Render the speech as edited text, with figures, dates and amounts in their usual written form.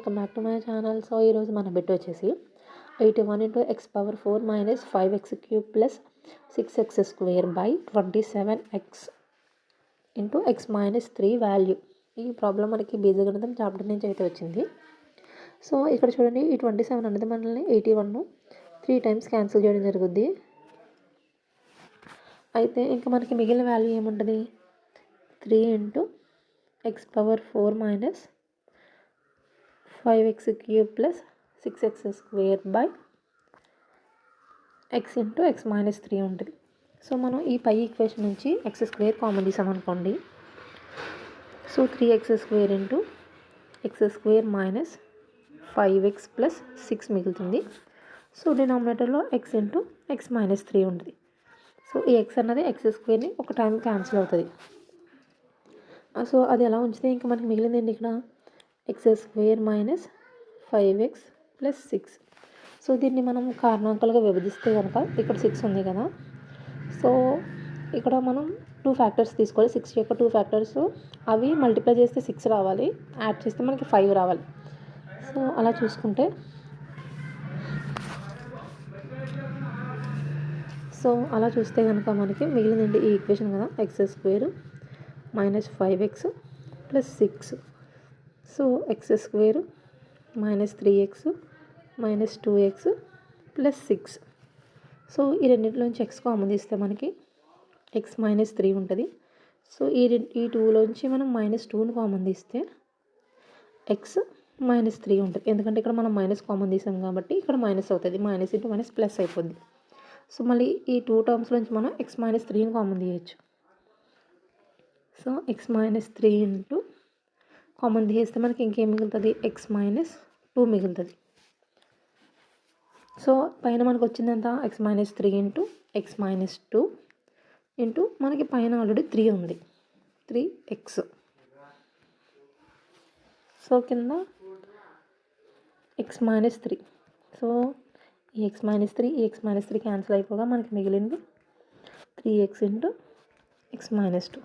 Welcome back to my channel. So ఈరోజు మన bit వచ్చేసి 81 into x⁴ minus 5x³ plus 6x² by 27x into x minus 3 value. ఈ problem మనకి బీజగణితం chapter నుంచి అయితే వచ్చింది. సో ఇక్కడ చూడండి, ఈ 27 అనేది మనల్ని 81 3 టైమ్స్ క్యాన్సిల్ చేయడం జరుగుద్ది. అయితే ఇంకా మనకి మిగిలిన వాల్యూ ఏముంటుంది, 3 into x⁴ minus 5x³ plus 6x² by x into x minus 3 ఉంటుంది. సో మనం ఈ పై ఈక్వేషన్ నుంచి x² కామన్ తీసామనుకోండి. So 3x² into x² minus 5x plus 6 మిగులుతుంది. సో డినామినేటర్లో x into x minus 3 ఉంటుంది. సో ఈ x అన్నది x²ని ఒక టైం క్యాన్సిల్ అవుతుంది. సో అది ఎలా ఉంచితే ఇంకా మనకి మిగిలింది ఏంటి, ఇక్కడ x² minus 5x plus 6. So దీన్ని మనం కారణాంకాలుగా విభజిస్తే కనుక ఇక్కడ 6 ఉంది కదా. సో ఇక్కడ మనం 2 ఫ్యాక్టర్స్ తీసుకోవాలి. 6 యొక్క 2 ఫ్యాక్టర్స్, అవి మల్టిప్లై చేస్తే 6 రావాలి, యాడ్ చేస్తే మనకి 5 రావాలి. సో అలా చూసుకుంటే కనుక మనకి మిగిలిందండి ఈ ఈక్వేషన్ కదా, x² minus 5x plus 6. So x² minus 3x minus 2x plus 6. So ఈ రెండింటిలోంచి x కామన్ తీస్తే మనకి x minus 3 ఉంటుంది. సో ఈ 2లోంచి మనం -2ని కామన్ తీస్తే x minus 3 ఉంటుంది. ఎందుకంటే ఇక్కడ మనం మైనస్ కామన్ తీసాం కాబట్టి ఇక్కడ మైనస్ అవుతుంది. మైనస్ ఇంటూ మైనస్ ప్లస్ అయిపోద్ది. సో మళ్ళీ ఈ 2 టర్మ్స్లోంచి మనం x minus 3ని కామన్ తీయచ్చు. So x minus 3 into common తీస్తే మనకి ఇంకేం మిగులుతుంది, x minus 2 మిగులుతుంది. సో పైన మనకు వచ్చింది ఎంత, x minus 3 into x minus 2 into మనకి పైన ఆల్రెడీ 3 ఉంది, 3x. సో కింద x minus 3. సో ఈ x minus 3 ఈ x minus 3 క్యాన్సిల్ అయిపోగా మనకి మిగిలింది 3x ఇంటూ x minus 2.